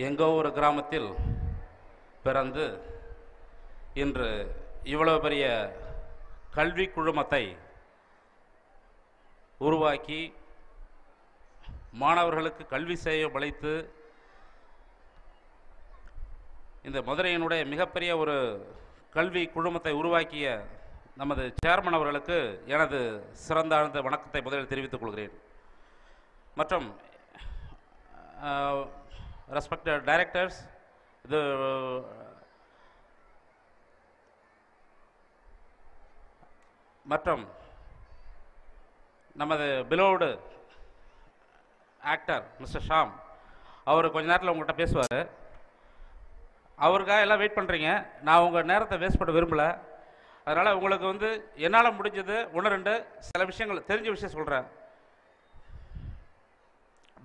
எங்கோ ஒரு கிராமத்தில் பிறந்து இன்று இவ்வளவு பெரிய கல்வி குழுமத்தை உருவாக்கி மாணவர்களுக்கு கல்வி செய்ய வளைத்து இந்த மதுரையினுடைய மிகப்பெரிய ஒரு கல்வி குழுமத்தை உருவாக்கிய நமது சேர்மன் அவர்களுக்கு எனது சிறந்தாழ்ந்த வணக்கத்தை முதலில் தெரிவித்துக் கொள்கிறேன். மற்றும் ரெஸ்பெக்டட் டைரக்டர்ஸ், இது மற்றும் நமது பிலோவ்டு ஆக்டர் மிஸ்டர் ஷாம், அவர் கொஞ்ச நேரத்தில் உங்கள்கிட்ட பேசுவார். அவருக்காக எல்லாம் வெயிட் பண்ணுறீங்க. நான் உங்கள் நேரத்தை வேஸ்ட் பண்ண விரும்பலை. அதனால் உங்களுக்கு என்னால் முடிஞ்சது ஒன்று ரெண்டு சில விஷயங்கள் தெரிஞ்ச விஷயம் சொல்கிறேன்.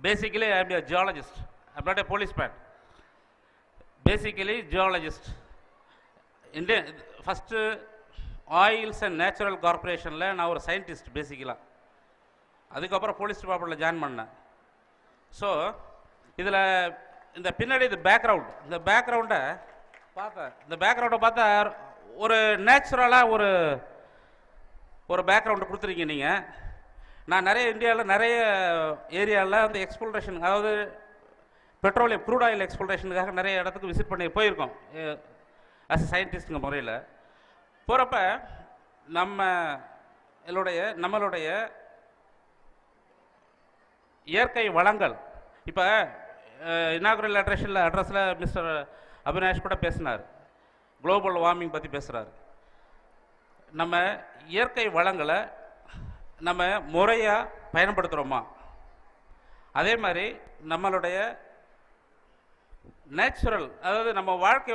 Basically I am a geologist. I'm not a policeman. Basically geologist. Indian first oils and natural கார்பரேஷனில் நான் ஒரு சயின்டிஸ்ட் பேசிக்கலாக. அதுக்கப்புறம் போலீஸ் டிபார்ட்மெண்ட்டில் ஜாயின் பண்ணேன். ஸோ இதில் இந்த பின்னாடி இந்த பேக்ரவுண்டை பார்த்தா ஒரு நேச்சுரலாக ஒரு பேக்ரவுண்டை கொடுத்துருக்கீங்க நீங்கள். நான் இந்தியாவில் நிறைய ஏரியாவில் எக்ஸ்ப்ளோரேஷன், அதாவது பெட்ரோலியம் க்ரூட் ஆயில் எக்ஸ்ப்ளோரேஷனுக்காக நிறைய இடத்துக்கு விசிட் பண்ணி போயிருக்கோம் ஆஸ் எ சயின்டிஸ்ட்டுங்க முறையில். போகிறப்ப நம்மளுடைய இயற்கை வளங்கள், இப்போ இனாகுரல் அட்ரஸில் மிஸ்டர் அபினாஷ் கூட பேசினார், குளோபல் வார்மிங் பற்றி பேசுகிறார். நம்ம இயற்கை வளங்களை நம்ம முறையாக பயன்படுத்துகிறோமா? அதே மாதிரி நம்மளுடைய நேச்சுரல், அதாவது நம்ம வாழ்க்கை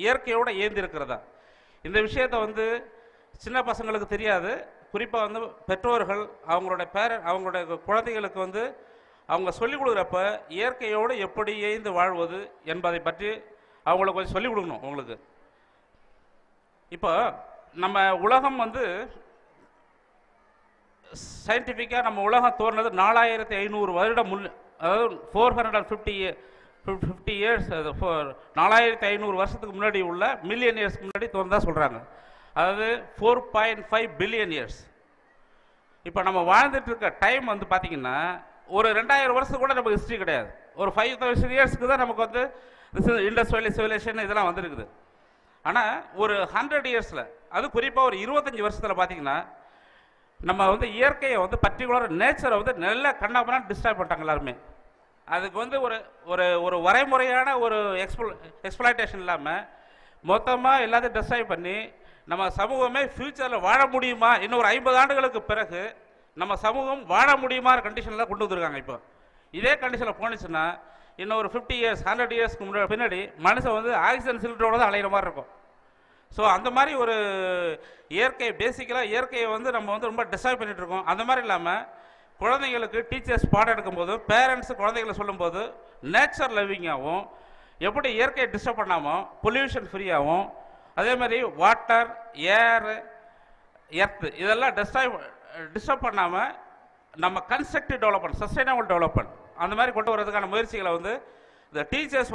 இயற்கையோடு ஏந்திருக்கிறதா? இந்த விஷயத்தை சின்ன பசங்களுக்கு தெரியாது. குறிப்பாக பெற்றோர்கள் அவங்களுடைய குழந்தைகளுக்கு அவங்க சொல்லிக் கொடுக்குறப்ப இயற்கையோடு எப்படி ஏய்ந்து வாழ்வது என்பதை பற்றி அவங்களுக்கு கொஞ்சம் சொல்லிக் கொடுக்கணும். உங்களுக்கு இப்போ நம்ம உலகம் சயின்டிஃபிக்காக நம்ம உலகம் தோன்றது 4500 வருடம் அதாவது 450 இயர்ஸ், 4500 வருஷத்துக்கு முன்னாடி உள்ள மில்லியன் இயர்ஸ்க்கு முன்னாடி தோன்றதா சொல்கிறாங்க. அதாவது 4.5 பில்லியன் இயர்ஸ். இப்போ நம்ம வாழ்ந்துட்டு இருக்க டைம் பார்த்தீங்கன்னா ஒரு 2000 வருஷத்துக்கு கூட நமக்கு ஹிஸ்ட்ரி கிடையாது. ஒரு 5000 இயர்ஸ்க்கு தான் நமக்கு இண்டஸ் வேலி சிவிலைசேஷன் இதெல்லாம் வந்துருக்குது. ஆனால் ஒரு 100 இயர்ஸில், அது குறிப்பாக ஒரு 25 வருஷத்தில் பார்த்தீங்கன்னா நம்ம இயற்கையை பர்டிகுலர் நேச்சரை நல்லா கண்ணாமனா டிஸ்டர்ப் பண்ணிட்டாங்க எல்லாருமே. அதுக்கு ஒரு வரைமுறையான ஒரு எக்ஸ்ப்ளாய்டேஷன் இல்லாமல் மொத்தமாக எல்லாத்தையும் டிஸ்டர்ப் பண்ணி நம்ம சமூகமே ஃப்யூச்சரில் வாழ முடியுமா, இன்னும் ஒரு 50 ஆண்டுகளுக்கு பிறகு நம்ம சமூகம் வாழ முடியுமா கண்டிஷனில் கொண்டு வந்துருக்காங்க. இப்போ இதே கண்டிஷனில் போணுச்சுன்னா இன்னும் ஒரு 50 இயர்ஸ் 100 இயர்ஸ்க்கு பின்னாடி மனுஷன் ஆக்சிஜன் சிலிண்டரோட தான் அலையிற மாதிரி இருக்கும். ஸோ அந்த மாதிரி ஒரு இயற்கை, பேசிக்கலாக இயற்கையை நம்ம ரொம்ப டிஸ்டர்ப் பண்ணிகிட்டு இருக்கோம். அந்த மாதிரி இல்லாமல் குழந்தைங்களுக்கு டீச்சர்ஸ் பாடம் எடுக்கும்போது, பேரண்ட்ஸு குழந்தைகளை சொல்லும்போது நேச்சர் லவ்விங்காகவும், எப்படி இயற்கையை டிஸ்டர்ப் பண்ணாமல் பொல்யூஷன் ஃப்ரீயாகவும், அதே மாதிரி வாட்டர், ஏர், எர்த்து இதெல்லாம் டிஸ்டர்ப் பண்ணாமல் நம்ம கன்ஸ்ட்ரக்டிவ் டெவலப்மெண்ட், சஸ்டைனபிள் டெவலப்மெண்ட் அந்த மாதிரி கொண்டு வரதுக்கான முயற்சிகளை இந்த டீச்சர்ஸ்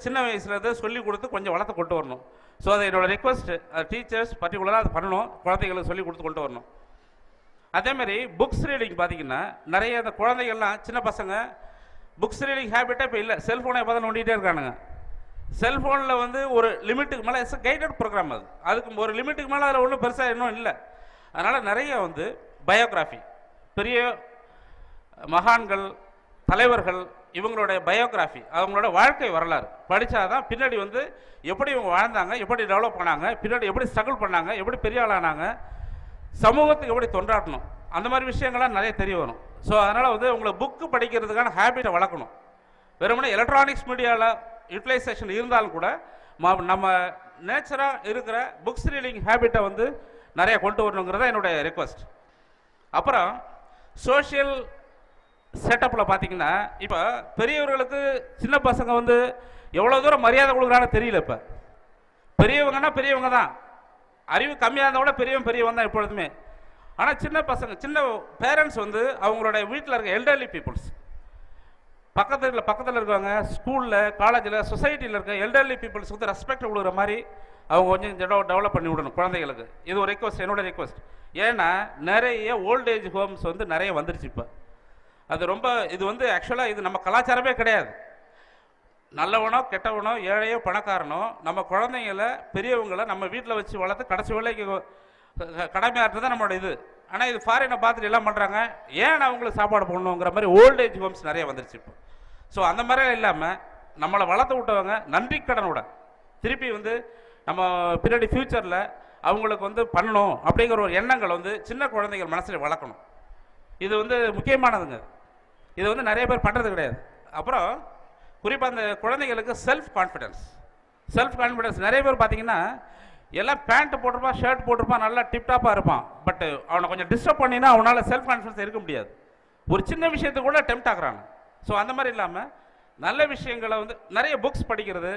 சின்ன வயசுலேருந்து சொல்லிக் கொடுத்து கொஞ்சம் வளர்த்து கொண்டு வரணும். ஸோ அது என்னோடய ரிக்வஸ்ட். டீச்சர்ஸ் பர்டிகுலராக அது பண்ணணும், குழந்தைகளுக்கு சொல்லிக் கொடுத்து கொண்டு வரணும். அதேமாதிரி புக்ஸ் ரீடிங் பார்த்தீங்கன்னா நிறைய இந்த குழந்தைகள்லாம் சின்ன பசங்க புக்ஸ் ரீடிங் ஹேபிட்டே இப்போ இல்லை. செல்ஃபோனை எப்போ தான் நோண்டிகிட்டே இருக்கானுங்க. செல்ஃபோனில் ஒரு லிமிட்டுக்கு மேலே கைடட் ப்ரோக்ராம், அதுக்கு ஒரு லிமிட்டுக்கு மேலே அதில் ஒன்றும் பெருசாக இன்னும் இல்லை. அதனால் நிறைய பயோகிராஃபி, பெரிய மகான்கள், தலைவர்கள், இவங்களுடைய பயோகிராஃபி, அவங்களோட வாழ்க்கை வரலாறு படித்தாதான் பின்னாடி எப்படி இவங்க வாழ்ந்தாங்க, எப்படி டெவலப் பண்ணாங்க, பின்னாடி எப்படி ஸ்ட்ரகிள் பண்ணாங்க, எப்படி பெரிய ஆளானாங்க, சமூகத்துக்கு எப்படி தொண்டாட்டணும், அந்த மாதிரி விஷயங்கள்லாம் நிறைய தெரிய வரும். ஸோ அதனால் உங்களுக்கு புக்கு படிக்கிறதுக்கான ஹேபிட்டை வளர்க்கணும். வெறுமனே எலக்ட்ரானிக்ஸ் மீடியாவில் யூட்டிலைசேஷன் இருந்தாலும் கூட நம்ம நேச்சராக இருக்கிற புக்ஸ் ரீடிங் ஹேபிட்டை நிறைய கொண்டு வரணுங்கிறத என்னுடைய ரிக்வஸ்ட். அப்புறம் சோஷியல் செட்டப்பில் பார்த்தீங்கன்னா இப்போ பெரியவர்களுக்கு சின்ன பசங்க எவ்வளோ தூரம் மரியாதை கொடுக்குறான்னு தெரியல. இப்போ பெரியவங்கன்னா பெரியவங்க தான், அறிவு கம்மியாக இருந்தால் கூட பெரியவன் தான் எப்பொழுதுமே. ஆனால் சின்ன பசங்க, சின்ன பேரண்ட்ஸ் அவங்களோட வீட்டில் இருக்க எல்டர்லி பீப்புள்ஸ், பக்கத்தில் இருக்கவங்க ஸ்கூலில் காலேஜில் சொசைட்டியில் இருக்க எல்டர்லி பீப்புள்ஸ் வந்து ரெஸ்பெக்ட் கொடுக்குற மாதிரி அவங்க கொஞ்சம் டெவலப் பண்ணி விடணும் குழந்தைகளுக்கு. இது ஒரு ரெக்வஸ்ட், என்னோட ரெக்வஸ்ட். ஏன்னா நிறைய ஓல்டேஜ் ஹோம்ஸ் வந்து நிறைய வந்துருச்சு இப்போ. அது ரொம்ப இது வந்து ஆக்சுவலாக இது நம்ம கலாச்சாரமே கிடையாது. நல்லவனோ கெட்டவனோ ஏழையோ பணக்காரனோ நம்ம குழந்தைங்களை பெரியவங்களை நம்ம வீட்டில் வச்சு வளர்த்து கடைசி வேலைக்கு கடமையாற்றுறது தான் நம்மளோட இது. ஆனால் இது ஃபாரினை பார்த்துட்டு எல்லாம் பண்ணுறாங்க, ஏன் அவங்களுக்கு சாப்பாடு போடணுங்கிற மாதிரி ஓல்டேஜ் ஹோம்ஸ் நிறைய வந்துருச்சு இப்போ. ஸோ அந்த மாதிரிலாம் இல்லாமல் நம்மளை வளர்த்து விட்டவங்க நன்றி கடனோட திருப்பி வந்து நம்ம பின்னாடி ஃப்யூச்சரில் அவங்களுக்கு வந்து பண்ணணும் அப்படிங்கிற ஒரு எண்ணங்கள் வந்து சின்ன குழந்தைகள் மனசில் வளர்க்கணும். இது வந்து முக்கியமானதுங்க. இது வந்து நிறைய பேர் பண்ணுறது கிடையாது. அப்புறம் குறிப்பாக அந்த குழந்தைங்களுக்கு செல்ஃப் கான்ஃபிடென்ஸ் நிறைய பேர் பார்த்தீங்கன்னா எல்லாம் பேண்ட் போட்டிருப்பான், ஷர்ட் போட்டிருப்பான், நல்லா டிப்டாப்பாக இருப்பான். பட் அவனை கொஞ்சம் டிஸ்டர்ப் பண்ணினா அவனால் செல்ஃப் கான்ஃபிடன்ஸ் இருக்க முடியாது. ஒரு சின்ன விஷயத்துக்கு கூட டெம்ப்ட் ஆகுறாங்க. ஸோ அந்த மாதிரி இல்லாமல் நல்ல விஷயங்களை வந்து நிறைய புக்ஸ் படிக்கிறது,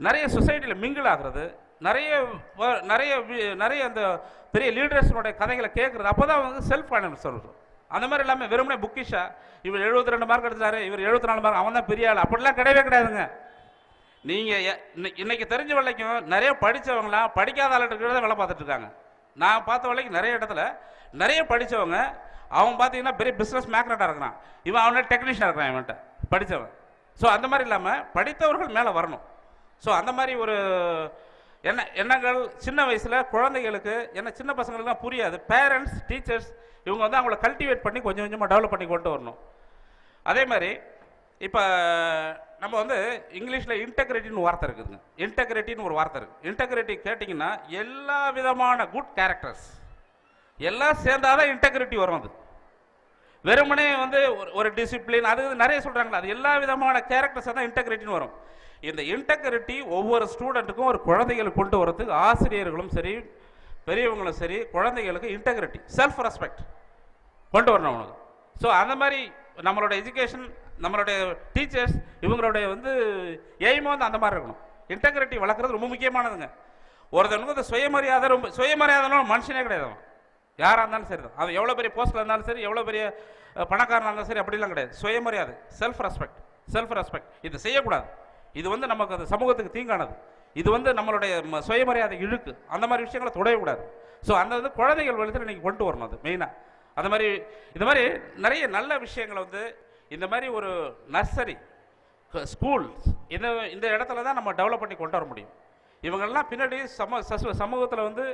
நிறைய சொசைட்டியில் மிங்கிள் ஆகிறது, நிறைய அந்த பெரிய லீடர்ஸோடைய கதைகளை கேட்குறது, அப்போ தான் வந்து செல்ஃப் கான்ஃபிடன்ஸ் சொல்கிறோம். அந்த மாதிரி இல்லாமல் வெறுமனே புக்கிஷா இவர் 72 மார்க் எடுத்தாரு, இவர் 74 மார்க், அவன் தான் பெரிய ஆள், அப்படிலாம் கிடையவே கிடையாதுங்க. நீங்கள் இன்னைக்கு தெரிஞ்ச வரைக்கும் நிறைய படித்தவங்களாம் படிக்காத ஆளுகிட்ட வேலை பார்த்துட்டு இருக்காங்க. நான் பார்த்த வரைக்கும் நிறைய இடத்துல நிறைய படித்தவங்க அவன் பார்த்தீங்கன்னா பெரிய பிஸ்னஸ் மேக்னட்டாக இருக்கிறான், இவன் அவனே டெக்னீஷியனாக இருக்கிறான் இவன்கிட்ட படித்தவன். ஸோ அந்த மாதிரி இல்லாமல் படித்தவர்கள் மேலே வரணும். ஸோ அந்த மாதிரி ஒரு எண்ணங்கள் சின்ன வயசில் குழந்தைகளுக்கு, ஏன்னா சின்ன பசங்களுக்குலாம் புரியாது, பேரண்ட்ஸ் டீச்சர்ஸ் இவங்க வந்து அவங்கள கல்டிவேட் பண்ணி கொஞ்சம் கொஞ்சமாக டெவலப் பண்ணி கொண்டு வரணும். அதே மாதிரி இப்போ நம்ம வந்து இங்கிலீஷில் இன்டெகிரிட்டின்னு வார்த்தை இருக்குதுங்க. இன்டெகிரிட்டின்னு ஒரு வார்த்தை இருக்குது. இன்டெகிரிட்டி கேட்டிங்கன்னா எல்லா விதமான குட் கேரக்டர்ஸ் எல்லாம் சேர்ந்தாதான் இன்டெகிரிட்டி வரும். அது வெறுமனே வந்து ஒரு டிசிப்ளின் அது நிறைய சொல்கிறாங்களா, அது எல்லா விதமான கேரக்டர்ஸ் தான் இன்டெகிரிட்டின்னு வரும். இந்த இன்டெகிரிட்டி ஒவ்வொரு ஸ்டூடெண்ட்டுக்கும் ஒரு குழந்தைகளுக்கு கொண்டு வரதுக்கு ஆசிரியர்களும் சரி பெரியவங்களும் சரி குழந்தைகளுக்கு இன்டெகிரிட்டி செல்ஃப் ரெஸ்பெக்ட் கொண்டு வரணும் அவனுக்கு. ஸோ அந்த மாதிரி நம்மளோட எஜுகேஷன் நம்மளுடைய டீச்சர்ஸ் இவங்களுடைய வந்து எய்மும் வந்து அந்த மாதிரி இருக்கணும். இன்டெகிரிட்டி வளர்க்குறது ரொம்ப முக்கியமானதுங்க. ஒருத்தனுக்கு வந்து சுயமரியாதைனாலும் மனுஷனே கிடையாது. அவன் யாராக இருந்தாலும் சரி தான், அது எவ்வளோ பெரிய போஸ்ட்டில் இருந்தாலும் சரி, எவ்வளோ பெரிய பணக்காரனாக இருந்தாலும் சரி, அப்படிலாம் கிடையாது. சுயமரியாதை செல்ஃப் ரெஸ்பெக்ட் இது செய்யக்கூடாது. இது வந்து நமக்கு அது சமூகத்துக்கு தீங்கானது. இது வந்து நம்மளுடைய சுயமரியாதை இழுக்கு. அந்த மாதிரி விஷயங்களை தொடயக்கூடாது. ஸோ அந்த வந்து குழந்தைகள் வளர்த்து நீங்கள் கொண்டு வரணும். அது மெயினாக அந்த மாதிரி இது மாதிரி நிறைய நல்ல விஷயங்களை வந்து இந்த மாதிரி ஒரு நர்சரி ஸ்கூல் இந்த இடத்துல தான் நம்ம டெவலப் பண்ணி கொண்டு வர முடியும். இவங்கெல்லாம் பின்னாடி சமூகத்தில் வந்து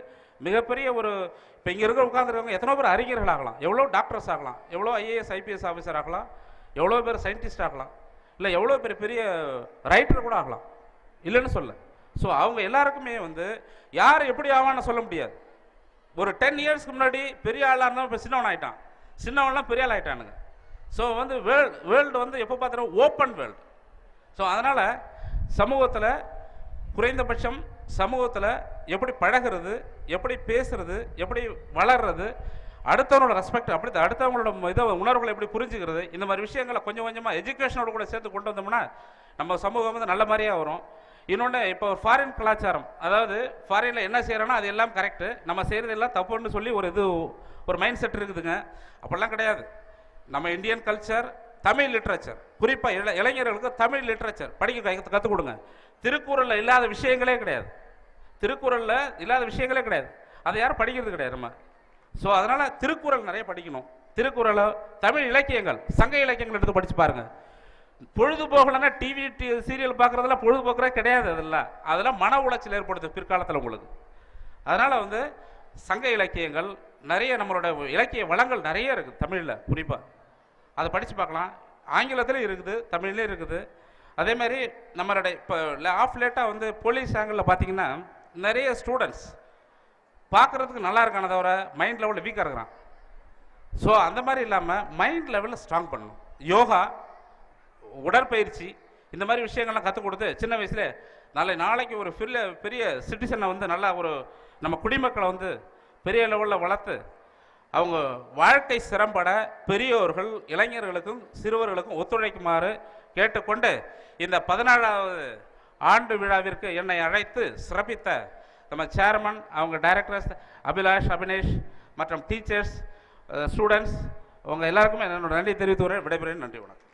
மிகப்பெரிய ஒரு இப்போ இங்கே இருக்கிற உட்காந்துருக்கவங்க எத்தனோ பேர் அறிஞர்கள் ஆகலாம், எவ்வளோ டாக்டர்ஸ் ஆகலாம், எவ்வளோ ஐஏஎஸ் ஐபிஎஸ் ஆஃபீஸர் ஆகலாம், எவ்வளோ பேர் சயின்டிஸ்ட் ஆகலாம், இல்லை எவ்வளோ பெரிய ரைட்டர் கூட ஆகலாம், இல்லைன்னு சொல்ல. ஸோ அவங்க எல்லாருக்குமே வந்து யார் எப்படி ஆவான்னு சொல்ல முடியாது. ஒரு 10 இயர்ஸ்க்கு முன்னாடி பெரிய ஆளாக இருந்தால் இப்போ சின்னவன் ஆகிட்டான், சின்னவன்லாம் பெரிய ஆள் ஆகிட்டானுங்க. ஸோ வந்து வேர்ல்டு வந்து எப்போ பார்த்தாலும் ஓப்பன் வேர்ல்டு. ஸோ அதனால் சமூகத்தில் குறைந்தபட்சம் சமூகத்தில் எப்படி பழகிறது, எப்படி பேசுறது, எப்படி வளர்றது, அடுத்தவங்களோட ரெஸ்பெக்ட், அப்படி அடுத்தவங்களோட உணர்வுகளை எப்படி புரிஞ்சுக்கிறது, இந்த மாதிரி விஷயங்களை கொஞ்சம் கொஞ்சமாக எஜுகேஷனோட கூட சேர்த்து கொண்டு வந்தோம்னா நம்ம சமூகம் வந்து நல்ல மாதிரியாக வரும். இன்னொன்று இப்போ ஒரு ஃபாரின் கலாச்சாரம், அதாவது ஃபாரினில் என்ன செய்கிறோன்னா அது எல்லாம் கரெக்டு, நம்ம செய்கிறது எல்லாம் தப்புன்னு சொல்லி ஒரு மைண்ட் செட் இருக்குதுங்க. அப்படிலாம் கிடையாது. நம்ம இந்தியன் கல்ச்சர், தமிழ் லிட்ரேச்சர், குறிப்பாக இளைஞர்களுக்கு தமிழ் லிட்ரேச்சர் படிக்க கற்றுக் கொடுங்க. திருக்குறளில் இல்லாத விஷயங்களே கிடையாது. அதை யாரும் படிக்கிறது கிடையாது நம்ம. ஸோ அதனால் திருக்குறள் நிறைய படிக்கணும். திருக்குறளை தமிழ் இலக்கியங்கள், சங்க இலக்கியங்கள் எடுத்து படித்து பாருங்கள். பொழுதுபோகலன்னா டிவி சீரியல் பார்க்குறதுலாம் பொழுதுபோக்குறே கிடையாது. அதெல்லாம் மன உளைச்சல் ஏற்படுது பிற்காலத்தில் உங்களுக்கு. அதனால் வந்து சங்க இலக்கியங்கள் நிறைய, நம்மளோட இலக்கிய வளங்கள் நிறைய இருக்குது தமிழில் குறிப்பாக, அதை படித்து பார்க்கலாம். ஆங்கிலத்திலையும் இருக்குது, தமிழ்லேயும் இருக்குது. அதே மாதிரி நம்மளுடைய இப்போ லேட்டாக வந்து போலீஸ் ஆங்கிளில் பார்த்தீங்கன்னா நிறைய ஸ்டூடெண்ட்ஸ் பார்க்குறதுக்கு நல்லா இருக்கான தவிர மைண்ட் லெவலில் வீக்காக இருக்கிறான். ஸோ அந்த மாதிரி இல்லாமல் மைண்ட் லெவலில் ஸ்ட்ராங் பண்ணணும். யோகா, உடற்பயிற்சி, இந்த மாதிரி விஷயங்கள்லாம் கற்றுக் கொடுத்து சின்ன வயசுல நாளைக்கு ஒரு பெரிய சிட்டிசனை வந்து நல்லா ஒரு நம்ம குடிமக்களை வந்து பெரிய லெவலில் வளர்த்து அவங்க வாழ்க்கை சிறம்பட பெரியோர்கள் இளைஞர்களுக்கும் சிறுவர்களுக்கும் ஒத்துழைக்குமாறு கேட்டுக்கொண்டு இந்த 14வது ஆண்டு விழாவிற்கு என்னை அழைத்து சிறப்பித்த நம்ம சேர்மன், அவங்க டைரக்டர்ஸ் அபிலாஷ், அபினேஷ் மற்றும் டீச்சர்ஸ், ஸ்டூடெண்ட்ஸ், அவங்க எல்லாருக்குமே என்னோட நன்றி தெரிவித்து விடைபெறுகிறேன். நன்றி, வணக்கம்.